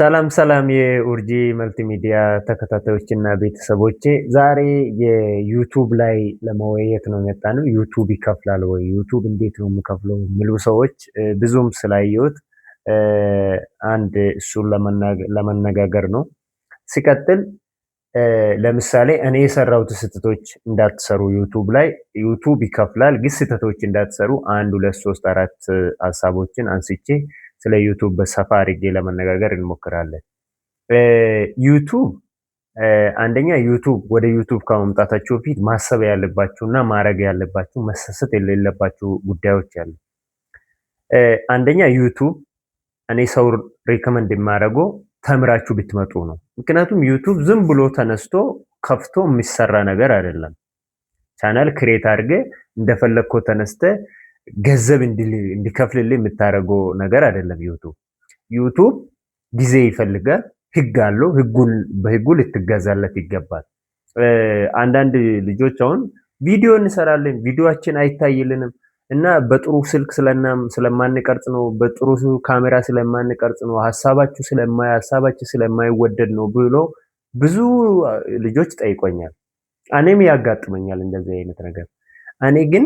ሰላም ሰላም የኡርጂ መልቲሚዲያ ተከታታዮችና ቤተሰቦቼ ዛሬ የዩቱብ ላይ ለመወያየት ነው የመጣነው። ዩቱብ ይከፍላል ወይ? ዩቱብ እንዴት ነው የሚከፍለው? የሚሉ ሰዎች ብዙም ስላየሁት አንድ እሱን ለመነጋገር ነው። ሲቀጥል ለምሳሌ እኔ የሰራሁት ስህተቶች እንዳትሰሩ ዩቱብ ላይ ዩቱብ ይከፍላል፣ ግን ስህተቶች እንዳትሰሩ አንድ ሁለት ሶስት አራት ሀሳቦችን አንስቼ ስለ ዩቱብ በሰፋ አድርጌ ለመነጋገር እንሞክራለን። ዩቱብ አንደኛ ዩቱብ ወደ ዩቱብ ከመምጣታችሁ በፊት ማሰብ ያለባችሁና ማድረግ ያለባችሁ መሰሰት የሌለባችሁ ጉዳዮች አሉ። አንደኛ ዩቱብ እኔ ሰው ሪከመንድ የማደርገው ተምራችሁ ብትመጡ ነው። ምክንያቱም ዩቱብ ዝም ብሎ ተነስቶ ከፍቶ የሚሰራ ነገር አይደለም። ቻናል ክሬት አድርገ እንደፈለግኮ ተነስተ ገንዘብ እንዲከፍልልህ የምታደርገው ነገር አይደለም። ዩቱብ ጊዜ ይፈልጋል፣ ህግ አለው። በህጉ ልትገዛለት ይገባል። አንዳንድ ልጆች አሁን ቪዲዮ እንሰራለን ቪዲዮአችን አይታይልንም እና በጥሩ ስልክ ስለማንቀርጽ ነው፣ በጥሩ ካሜራ ስለማንቀርጽ ነው፣ ሀሳባችሁ ስለማይወደድ ነው ብሎ ብዙ ልጆች ጠይቆኛል። እኔም ያጋጥመኛል እንደዚህ አይነት ነገር። እኔ ግን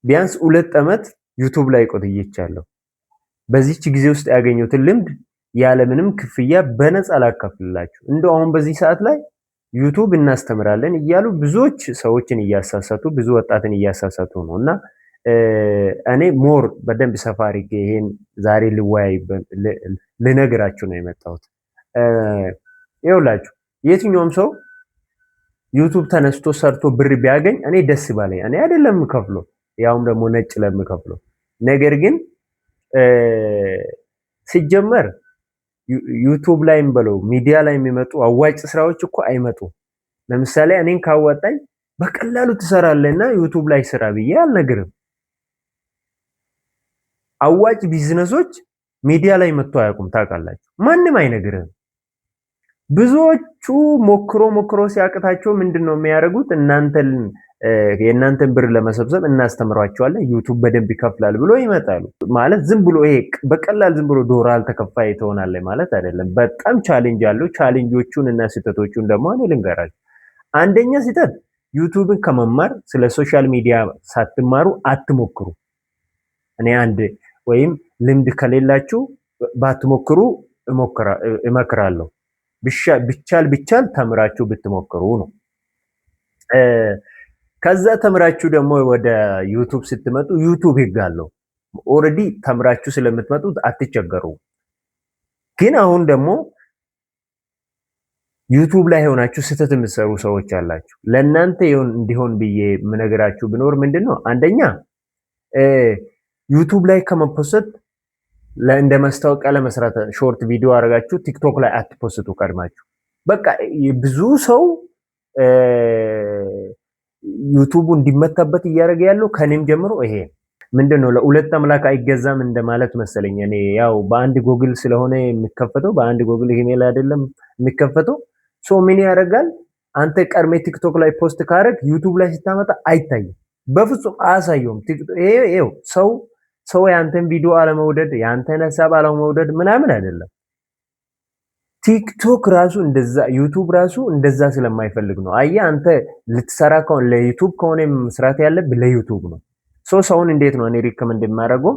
ቢያንስ 2 ዓመት ዩቱብ ላይ ቆይቻለሁ። በዚህች ጊዜ ውስጥ ያገኘሁትን ልምድ ያለምንም ክፍያ በነፃ ላካፍልላችሁ። እንደው አሁን በዚህ ሰዓት ላይ ዩቱብ እናስተምራለን እያሉ ብዙዎች ሰዎችን እያሳሳቱ ብዙ ወጣትን እያሳሳቱ ነው እና እኔ ሞር በደንብ ሰፋ አድርጌ ይሄን ዛሬ ልነግራችሁ ነው የመጣሁት። ይኸውላችሁ የትኛውም ሰው ዩቱብ ተነስቶ ሰርቶ ብር ቢያገኝ እኔ ደስ ባለኝ። እኔ አይደለም የምከፍለው፣ ያውም ደግሞ ነጭ ለምከፍለው። ነገር ግን ሲጀመር ዩቱብ ላይም በለው ሚዲያ ላይ የሚመጡ አዋጭ ስራዎች እኮ አይመጡም። ለምሳሌ እኔን ካዋጣኝ በቀላሉ ትሰራለህና ዩቱብ ላይ ስራ ብዬ አልነግርም። አዋጭ ቢዝነሶች ሚዲያ ላይ መጥቶ አያውቁም። ታውቃላችሁ፣ ማንም አይነግርም። ብዙዎቹ ሞክሮ ሲያቅታቸው ምንድነው የሚያደርጉት? የእናንተን ብር ለመሰብሰብ እናስተምሯቸዋለን ዩቱብ በደንብ ይከፍላል ብሎ ይመጣሉ። ማለት ዝም ብሎ ይሄ በቀላል ዝም ብሎ ዶላር ተከፋይ ትሆናለህ ማለት አይደለም። በጣም ቻሌንጅ አለው። ቻሌንጆቹን እና ስህተቶቹን ደግሞ እኔ ልንገራችሁ። አንደኛ ስህተት ዩቱብን ከመማር ስለ ሶሻል ሚዲያ ሳትማሩ አትሞክሩ። እኔ አንድ ወይም ልምድ ከሌላችሁ ባትሞክሩ እመክራለሁ። ቢቻል ተምራችሁ ብትሞክሩ ነው። ከዛ ተምራችሁ ደግሞ ወደ ዩቱብ ስትመጡ ዩቱብ ህግ አለው። ኦልሬዲ ተምራችሁ ስለምትመጡት አትቸገሩ። ግን አሁን ደግሞ ዩቱብ ላይ ሆናችሁ ስህተት የምትሰሩ ሰዎች አላችሁ። ለእናንተ እንዲሆን ብዬ የምነግራችሁ ቢኖር ምንድነው፣ አንደኛ ዩቱብ ላይ ከመፖሰት እንደ ማስታወቂያ ለመስራት ሾርት ቪዲዮ አድርጋችሁ ቲክቶክ ላይ አትፖስቱ ቀድማችሁ። በቃ ብዙ ሰው ዩቱቡ እንዲመታበት እያደረገ ያለው ከኔም ጀምሮ ይሄ ምንድነው ለሁለት አምላክ አይገዛም እንደማለት መሰለኝ። እኔ ያው በአንድ ጎግል ስለሆነ የሚከፈተው በአንድ ጎግል ኢሜል አይደለም የሚከፈተው። ሶ ምን ያደርጋል? አንተ ቀድሜ ቲክቶክ ላይ ፖስት ካረግ ዩቱብ ላይ ስታመጣ አይታይም፣ በፍጹም አያሳየውም። ይሄው ሰው ያንተን ቪዲዮ አለመውደድ ያንተን ሀሳብ አለመውደድ ምናምን አይደለም። ቲክቶክ ራሱ እንደዛ ዩቱብ ራሱ እንደዛ ስለማይፈልግ ነው። አየህ አንተ ልትሰራ ከሆነ ለዩቱብ ከሆነ መስራት ያለብህ ለዩቱብ ነው። ሰውን እንዴት ነው እኔ ሪከመንድ የማደርገው?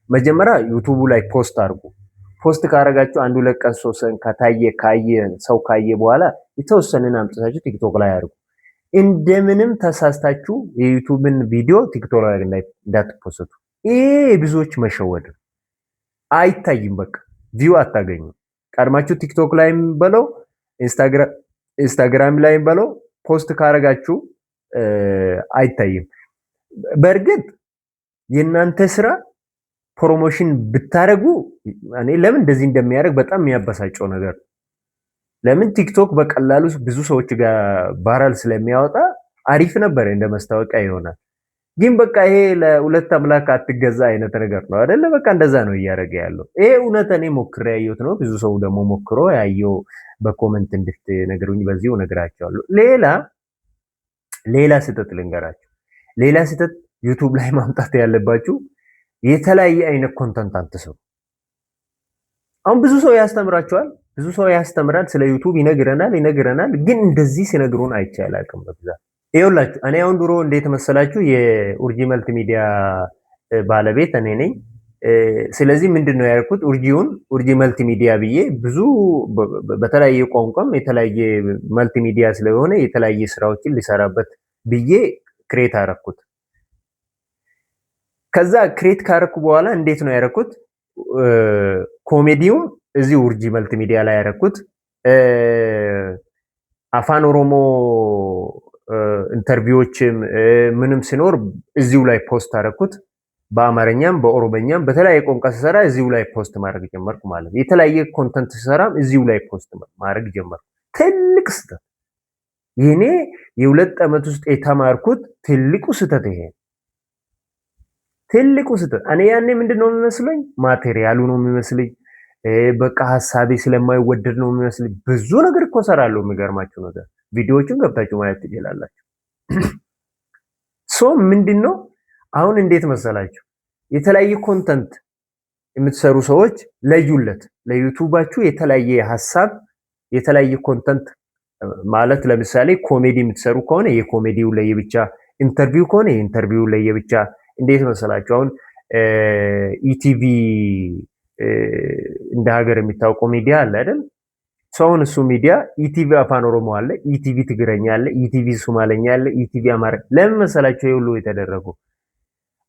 መጀመሪያ ዩቱቡ ላይ ፖስት አድርጉ። ፖስት ካረጋችሁ አንድ ሁለት ቀን ሶስት ቀን ሰው ካየ በኋላ የተወሰነን አምጥታችሁ ቲክቶክ ላይ አድርጉ። እንደምንም ተሳስታችሁ የዩቱብን ቪዲዮ ቲክቶክ ላይ እንዳትፖስቱ። ይሄ ብዙዎች መሸወድ አይታይም። በቃ ቪው አታገኙም። ቀድማችሁ ቲክቶክ ላይም በለው ኢንስታግራም ላይም በለው ፖስት ካረጋችሁ አይታይም። በእርግጥ የእናንተ ስራ ፕሮሞሽን ብታረጉ እኔ ለምን እንደዚህ እንደሚያደርግ በጣም የሚያበሳጨው ነገር። ለምን ቲክቶክ በቀላሉ ብዙ ሰዎች ጋር ባራል ስለሚያወጣ አሪፍ ነበር፣ እንደ ማስታወቂያ ይሆናል። ግን በቃ ይሄ ለሁለት አምላክ አትገዛ አይነት ነገር ነው አይደለ? በቃ እንደዛ ነው እያደረገ ያለው። ይሄ እውነት እኔ ሞክሬ ያየሁት ነው። ብዙ ሰው ደግሞ ሞክሮ ያየው በኮመንት እንድትነግሩኝ በዚሁ እነግራቸዋለሁ። ሌላ ስህተት ልንገራችሁ። ሌላ ስህተት ዩቱብ ላይ ማምጣት ያለባችሁ የተለያየ አይነት ኮንተንት አትስሩ። አሁን ብዙ ሰው ያስተምራቸዋል፣ ብዙ ሰው ያስተምራል፣ ስለ ዩቱብ ይነግረናል። ግን እንደዚህ ሲነግሩን አይቼ አላውቅም በብዛት። ይኸውላችሁ እኔ አሁን ድሮ እንዴት መሰላችሁ የኡርጂ መልቲ ሚዲያ ባለቤት እኔ ነኝ። ስለዚህ ምንድነው ያልኩት ኡርጂ መልቲ ሚዲያ ብዬ ብዙ በተለያየ ቋንቋም የተለያየ መልቲ ሚዲያ ስለሆነ የተለያየ ስራዎችን ሊሰራበት ብዬ ክሬት አረኩት። ከዛ ክሬት ካረኩ በኋላ እንዴት ነው ያረኩት? ኮሜዲውም እዚህ ኡርጂ መልቲ ሚዲያ ላይ ያረኩት፣ አፋን ኦሮሞ ኢንተርቪዎችም ምንም ሲኖር እዚሁ ላይ ፖስት አረኩት። በአማርኛም በኦሮሞኛም በተለያየ ቋንቋ ስሰራ እዚሁ ላይ ፖስት ማድረግ ጀመርኩ ማለት ነው። የተለያየ ኮንተንት ስሰራም እዚሁ ላይ ፖስት ማድረግ ጀመርኩ። ትልቅ ስህተት፣ ይሄኔ የሁለት ዓመት ውስጥ የተማርኩት ትልቁ ስህተት ይሄ ትልቁ ስህተት። እኔ ያኔ ምንድነው የሚመስለኝ ማቴሪያሉ ነው የሚመስለኝ፣ በቃ ሀሳቤ ስለማይወደድ ነው የሚመስለኝ። ብዙ ነገር እኮ ሰራለሁ። የሚገርማችሁ ነገር ቪዲዮዎቹን ገብታችሁ ማየት ትችላላችሁ። ሶ ምንድነው አሁን እንዴት መሰላችሁ የተለያየ ኮንተንት የምትሰሩ ሰዎች ለዩለት፣ ለዩቱባችሁ የተለያየ ሀሳብ የተለያየ ኮንተንት ማለት ለምሳሌ ኮሜዲ የምትሰሩ ከሆነ የኮሜዲው ለየብቻ፣ ኢንተርቪው ከሆነ የኢንተርቪው ለየብቻ። እንዴት መሰላችሁ አሁን ኢቲቪ እንደ ሀገር የሚታወቀው ሚዲያ አለ አይደል? ሰውን እሱ ሚዲያ ኢቲቪ አፋን ኦሮሞ አለ፣ ኢቲቪ ትግረኛ አለ፣ ኢቲቪ ሶማለኛ አለ፣ ኢቲቪ አማርኛ። ለምን መሰላችሁ ሁሉ የተደረገው?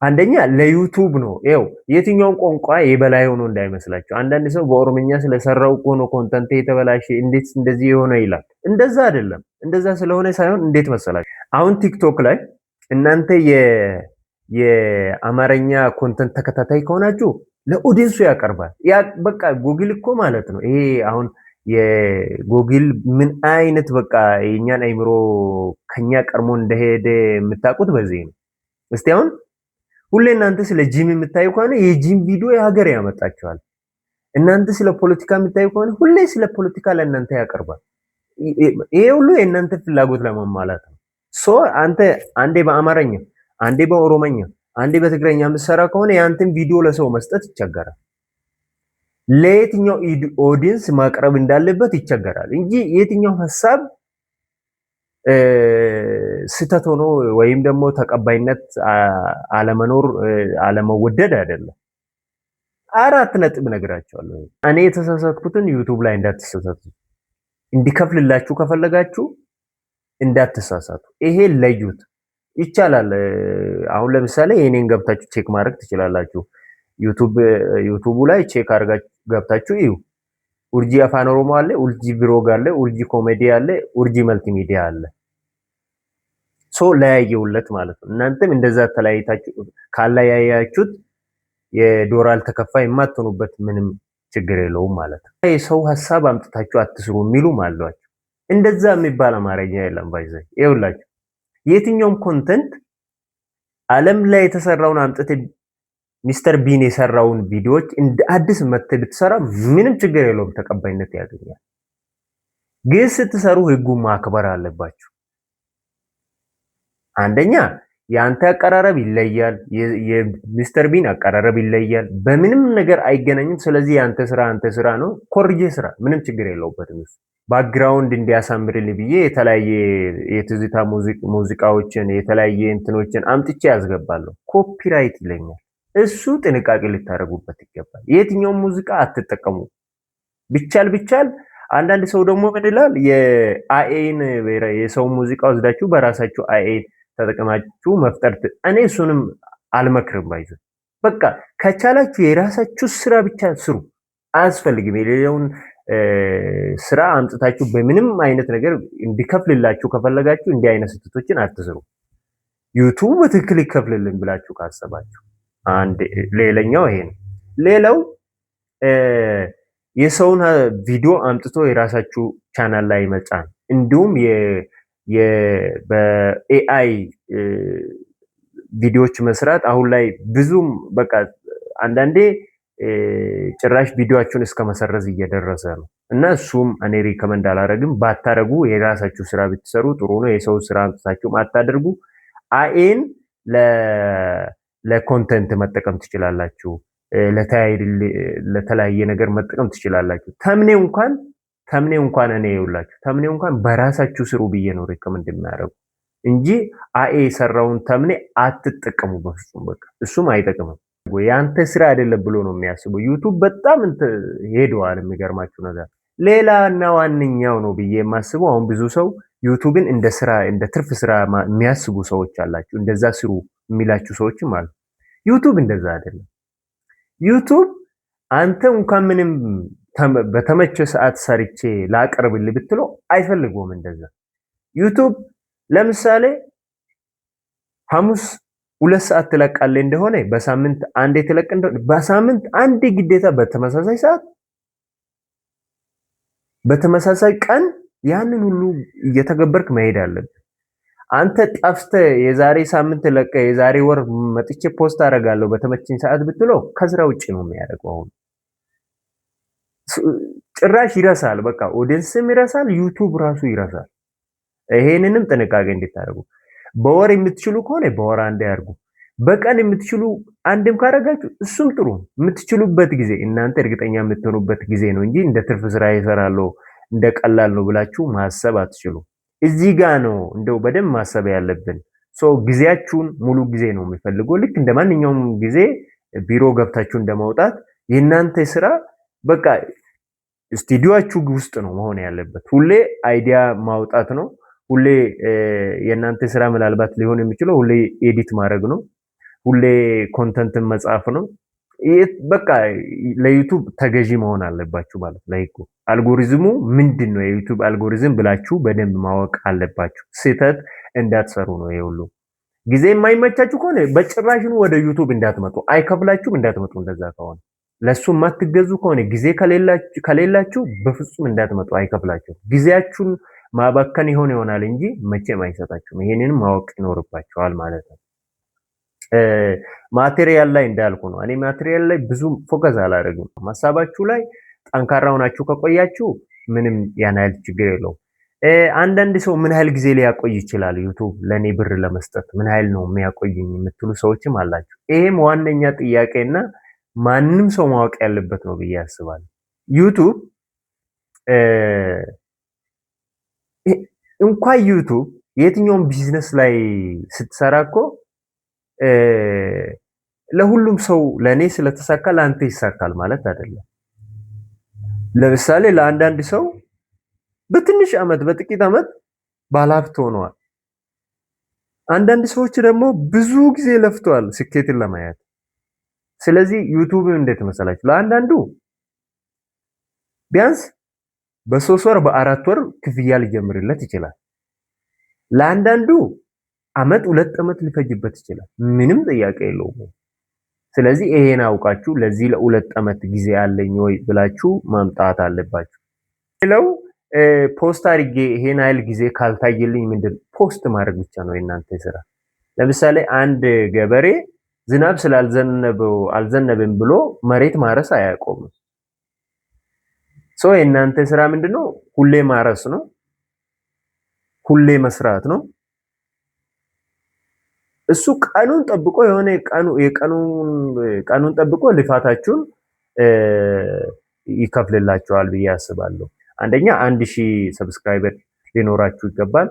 አንደኛ ለዩቱብ ነው። ይኸው የትኛውን ቋንቋ የበላይ ሆኖ እንዳይመስላችሁ። አንዳንድ ሰው በኦሮምኛ ስለሰራው እኮ ነው ኮንተንት የተበላሸ እንዴት እንደዚህ የሆነ ይላል። እንደዛ አይደለም። እንደዛ ስለሆነ ሳይሆን እንዴት መሰላችሁ አሁን ቲክቶክ ላይ እናንተ የአማርኛ ኮንተንት ተከታታይ ከሆናችሁ ለኦዲየንሱ ያቀርባል። ያ በቃ ጉግል እኮ ማለት ነው። ይሄ አሁን የጉግል ምን አይነት በቃ የኛን አይምሮ ከኛ ቀርሞ እንደሄደ የምታውቁት በዚህ ነው። እስቲ አሁን ሁሌ እናንተ ስለ ጂም የምታዩ ከሆነ የጂም ቪዲዮ የሀገር ያመጣችኋል። እናንተ ስለ ፖለቲካ የምታዩ ከሆነ ሁሌ ስለ ፖለቲካ ለእናንተ ያቀርባል። ይሄ ሁሉ የእናንተ ፍላጎት ለማሟላት ነው። ሶ አንተ አንዴ በአማርኛ አንዴ በኦሮመኛ አንዴ በትግረኛ የምትሰራ ከሆነ ያንተን ቪዲዮ ለሰው መስጠት ይቸገራል። ለየትኛው ኦዲየንስ ማቅረብ እንዳለበት ይቸገራል እንጂ የትኛው ሀሳብ ስህተት ሆኖ ወይም ደግሞ ተቀባይነት አለመኖር አለመወደድ አይደለም። 4 ነጥብ ነግራቸዋለሁ። እኔ የተሳሳትኩትን ዩቱብ ላይ እንዳትሳሳቱ፣ እንዲከፍልላችሁ ከፈለጋችሁ እንዳትሳሳቱ። ይሄ ለዩት ይቻላል። አሁን ለምሳሌ የኔን ገብታችሁ ቼክ ማድረግ ትችላላችሁ። ዩቱቡ ላይ ቼክ አድርጋችሁ ገብታችሁ እዩ። ኡርጂ አፋን ኦሮሞ አለ፣ ኡርጂ ብሎግ አለ፣ ኡርጂ ኮሜዲ አለ፣ ኡርጂ መልቲ ሚዲያ አለ። ሶ ለያየውለት ማለት ነው። እናንተም እንደዛ ተለያይታችሁ ካለያያችሁት የዶላር ተከፋይ የማትሆኑበት ምንም ችግር የለውም ማለት ነው። የሰው ሀሳብ አምጥታችሁ አትስሩ የሚሉም አሏቸው። እንደዛ የሚባል አማርኛ የለም። ባይዘይ ይኸውላችሁ የትኛውም ኮንተንት ዓለም ላይ የተሰራውን አምጥተ ሚስተር ቢን የሰራውን ቪዲዮዎች እንደ አዲስ መጥተህ ብትሰራ ምንም ችግር የለውም፣ ተቀባይነት ያገኛል። ግን ስትሰሩ ህጉን ማክበር አለባችሁ። አንደኛ የአንተ አቀራረብ ይለያል፣ የሚስተር ቢን አቀራረብ ይለያል፣ በምንም ነገር አይገናኝም። ስለዚህ የአንተ ስራ ነው፣ ኮርጄ ስራ፣ ምንም ችግር የለውበትም። ባክግራውንድ እንዲያሳምርልኝ ብዬ የተለያየ የትዝታ ሙዚቃዎችን የተለያየ እንትኖችን አምጥቼ ያስገባለሁ። ኮፒራይት ይለኛል። እሱ ጥንቃቄ ልታደርጉበት ይገባል። የትኛውም ሙዚቃ አትጠቀሙ። ቢቻል አንዳንድ ሰው ደግሞ ምን ይላል? የአይኤን የሰው ሙዚቃ ወስዳችሁ በራሳችሁ አይኤን ተጠቅማችሁ መፍጠር። እኔ እሱንም አልመክርም። ባይዘ በቃ ከቻላችሁ የራሳችሁ ስራ ብቻ ስሩ። አያስፈልግም የሌላውን ስራ አምጥታችሁ በምንም አይነት ነገር እንዲከፍልላችሁ ከፈለጋችሁ እንዲህ አይነት ስህተቶችን አትስሩ። ዩቱብ በትክክል ይከፍልልን ብላችሁ ካሰባችሁ አንድ ሌላኛው ይሄ ነው። ሌላው የሰውን ቪዲዮ አምጥቶ የራሳችሁ ቻናል ላይ መጫን እንዲሁም በኤአይ ቪዲዮዎች መስራት አሁን ላይ ብዙም በቃ አንዳንዴ ጭራሽ ቪዲዮአችሁን እስከ መሰረዝ እየደረሰ ነው እና እሱም እኔ ሪከመንድ አላረግም። ባታረጉ የራሳችሁ ስራ ብትሰሩ ጥሩ ነው። የሰው ስራ አምጥታችሁ አታደርጉ። አይኤን ለኮንተንት መጠቀም ትችላላችሁ። ለተለያየ ነገር መጠቀም ትችላላችሁ። ተምኔው እንኳን እኔ ይውላችሁ ተምኔው እንኳን በራሳችሁ ስሩ ብዬ ነው ሪከመንድ የሚያደርጉ እንጂ አኤ የሰራውን ተምኔ አትጠቀሙ በፍጹም። በቃ እሱም አይጠቅምም። ያንተ ስራ አይደለም ብሎ ነው የሚያስበው። ዩቱብ በጣም ሄደዋል። የሚገርማችሁ ነገር ሌላና ዋነኛው ነው ብዬ የማስበው አሁን ብዙ ሰው ዩቱብን እንደ ስራ እንደ ትርፍ ስራ የሚያስቡ ሰዎች አላችሁ። እንደዛ ስሩ የሚላችሁ ሰዎችም አሉ። ዩቱብ እንደዛ አይደለም። ዩቱብ አንተ እንኳን ምንም በተመቸ ሰዓት ሰርቼ ላቀርብልህ ብትለው አይፈልገውም እንደዛ። ዩቱብ ለምሳሌ ሐሙስ 2 ሰዓት ትለቃለህ እንደሆነ በሳምንት አንዴ ትለቅ እንደሆነ በሳምንት አንዴ ግዴታ በተመሳሳይ ሰዓት በተመሳሳይ ቀን ያንን ሁሉ እየተገበርክ መሄድ አለብህ። አንተ ጠፍተህ የዛሬ ሳምንት ለቀ የዛሬ ወር መጥቼ ፖስት አደርጋለሁ በተመቸኝ ሰዓት ብትለው ከስራ ውጪ ነው የሚያደርገው። አሁን ጭራሽ ይረሳል። በቃ ኦዲየንስም ይረሳል፣ ዩቱብ ራሱ ይረሳል። ይሄንንም ጥንቃቄ እንድታደርጉ። በወር የምትችሉ ከሆነ በወር አንዴ ያርጉ። በቀን የምትችሉ አንድም ካደረጋችሁ እሱም ጥሩ። የምትችሉበት ጊዜ እናንተ እርግጠኛ የምትሆኑበት ጊዜ ነው እንጂ እንደ ትርፍ ስራ ይሰራለሁ እንደ ቀላል ነው ብላችሁ ማሰብ አትችሉ። እዚህ ጋ ነው እንደው በደንብ ማሰብ ያለብን። ጊዜያችሁን ሙሉ ጊዜ ነው የሚፈልገው። ልክ እንደ ማንኛውም ጊዜ ቢሮ ገብታችሁ እንደማውጣት የእናንተ ስራ በቃ ስቱዲዮአችሁ ውስጥ ነው መሆን ያለበት። ሁሌ አይዲያ ማውጣት ነው። ሁሌ የእናንተ ስራ ምናልባት ሊሆን የሚችለው ሁሌ ኤዲት ማድረግ ነው። ሁሌ ኮንተንትን መጻፍ ነው። በቃ ለዩቱብ ተገዢ መሆን አለባችሁ ማለት ለይኩ አልጎሪዝሙ ምንድን ነው የዩቱብ አልጎሪዝም ብላችሁ በደንብ ማወቅ አለባችሁ። ስህተት እንዳትሰሩ ነው የሁሉ። ጊዜ የማይመቻችሁ ከሆነ በጭራሽኑ ወደ ዩቱብ እንዳትመጡ፣ አይከፍላችሁም፣ እንዳትመጡ። እንደዛ ከሆነ ለሱ የማትገዙ ከሆነ ጊዜ ከሌላችሁ በፍጹም እንዳትመጡ፣ አይከፍላችሁም። ጊዜያችሁን ማባከን ይሆናል እንጂ መቼም አይሰጣችሁም። ይሄንንም ማወቅ ይኖርባችኋል ማለት ነው። ማቴሪያል ላይ እንዳልኩ ነው። እኔ ማቴሪያል ላይ ብዙ ፎከስ አላደርግም። ሀሳባችሁ ላይ ጠንካራ ሆናችሁ ከቆያችሁ ምንም ያን ያህል ችግር የለውም። አንዳንድ ሰው ምን ያህል ጊዜ ሊያቆይ ይችላል ዩቱብ ለኔ ብር ለመስጠት ምን ያህል ነው የሚያቆይኝ የምትሉ ሰዎችም አላችሁ። ይሄም ዋነኛ ጥያቄና ማንም ሰው ማወቅ ያለበት ነው ብዬ አስባለሁ። ዩቱብ እንኳን ዩቱብ የትኛውም ቢዝነስ ላይ ስትሰራ እኮ ለሁሉም ሰው ለኔ ስለተሳካ ለአንተ ይሳካል ማለት አይደለም። ለምሳሌ ለአንዳንድ ሰው በትንሽ አመት በጥቂት አመት ባለሀብት ሆነዋል። አንዳንድ ሰዎች ደግሞ ብዙ ጊዜ ለፍተዋል ስኬትን ለማየት። ስለዚህ ዩቱብ እንዴት መሰላችሁ? ለአንዳንዱ ቢያንስ በ3 ወር በ4 ወር ክፍያ ሊጀምርለት ይችላል። ለአንዳንዱ አመት 2 አመት ሊፈጅበት ይችላል። ምንም ጥያቄ የለውም። ስለዚህ ይሄን አውቃችሁ ለዚህ ለ2 አመት ጊዜ አለኝ ወይ ብላችሁ ማምጣት አለባችሁ። ሌላው ፖስት አድርጌ ይሄን አይል ጊዜ ካልታየልኝ ምንድን ፖስት ማድረግ ብቻ ነው የእናንተ ስራ። ለምሳሌ አንድ ገበሬ ዝናብ አልዘነበም ብሎ መሬት ማረስ አያቆምም። የእናንተ ስራ ምንድነው? ሁሌ ማረስ ነው፣ ሁሌ መስራት ነው። እሱ ቀኑን ጠብቆ የሆነ ቀኑን ጠብቆ ልፋታችሁን ይከፍልላችኋል ብዬ አስባለሁ። አንደኛ 1000 ሰብስክራይበር ሊኖራችሁ ይገባል።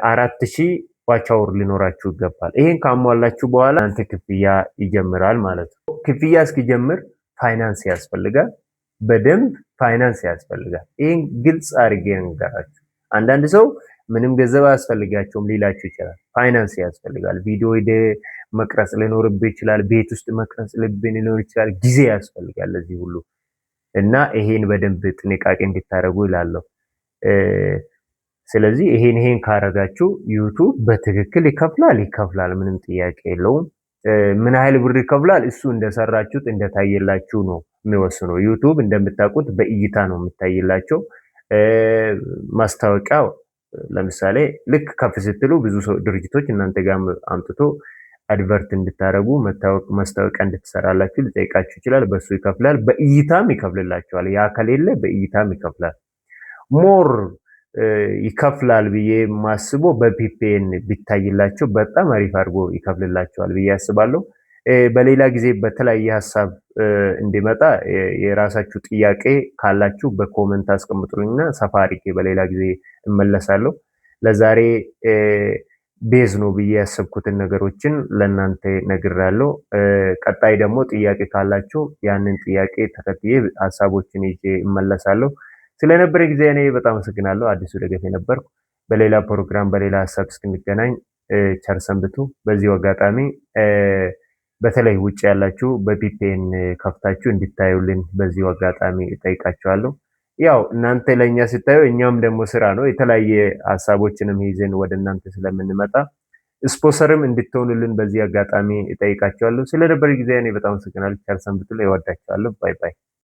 4000 ዋች አወር ሊኖራችሁ ይገባል። ይሄን ካሟላችሁ በኋላ አንተ ክፍያ ይጀምራል ማለት ነው። ክፍያ እስኪጀምር ፋይናንስ ያስፈልጋል። በደንብ ፋይናንስ ያስፈልጋል። ይሄን ግልጽ አድርጌ እንገራችሁ። አንዳንድ ሰው ምንም ገንዘብ አያስፈልጋቸውም ሊላችሁ ይችላል። ፋይናንስ ያስፈልጋል። ቪዲዮ መቅረጽ ሊኖርብህ ይችላል። ቤት ውስጥ መቅረጽ ሊኖር ይችላል። ጊዜ ያስፈልጋል ለዚህ ሁሉ እና ይሄን በደንብ ጥንቃቄ እንድታደርጉ ይላለሁ። ስለዚህ ይሄን ካረጋችሁ ዩቱብ በትክክል ይከፍላል። ምንም ጥያቄ የለውም። ምን ያህል ብር ይከፍላል? እሱ እንደሰራችሁት እንደታየላችሁ ነው የሚወስነው። ዩቱብ እንደምታውቁት በእይታ ነው የሚታይላቸው። ማስታወቂያው ለምሳሌ ልክ ከፍ ስትሉ ብዙ ድርጅቶች እናንተ ጋር አምጥቶ አድቨርት እንድታረጉ ማስታወቂያ እንድትሰራላችሁ ሊጠይቃችሁ ይችላል። በሱ ይከፍላል። በእይታም ይከፍልላችኋል። ያ ከሌለ በእይታም ይከፍላል። ሞር ይከፍላል ብዬ ማስቦ በፒፒኤን ቢታይላቸው በጣም አሪፍ አድርጎ ይከፍልላችኋል ብዬ አስባለሁ። በሌላ ጊዜ በተለያየ ሀሳብ እንዲመጣ የራሳችሁ ጥያቄ ካላችሁ በኮመንት አስቀምጡልኝና ሰፋ አድርጌ በሌላ ጊዜ እመለሳለሁ። ለዛሬ ቤዝ ነው ብዬ ያሰብኩትን ነገሮችን ለእናንተ ነግራለሁ። ቀጣይ ደግሞ ጥያቄ ካላችሁ ያንን ጥያቄ ተከትዬ ሀሳቦችን ይዤ እመለሳለሁ። ስለነበረ ጊዜ እኔ በጣም አመሰግናለሁ። አዲሱ ደገፌ ነበርኩ። በሌላ ፕሮግራም በሌላ ሀሳብ እስክንገናኝ ቸር ሰንብቱ። በዚሁ አጋጣሚ በተለይ ውጭ ያላችሁ በፒፒኤን ከፍታችሁ እንድታዩልን በዚሁ አጋጣሚ እጠይቃችኋለሁ። ያው እናንተ ለኛ ስታዩ እኛም ደግሞ ስራ ነው የተለያየ ሀሳቦችንም ይዘን ወደ እናንተ ስለምንመጣ ስፖንሰርም እንድትሆኑልን በዚህ አጋጣሚ እጠይቃችኋለሁ። ስለነበረ ጊዜ እኔ በጣም አመሰግናለሁ። ቸር ሰንብቱ። ይወዳችኋለሁ። ባይ ባይ።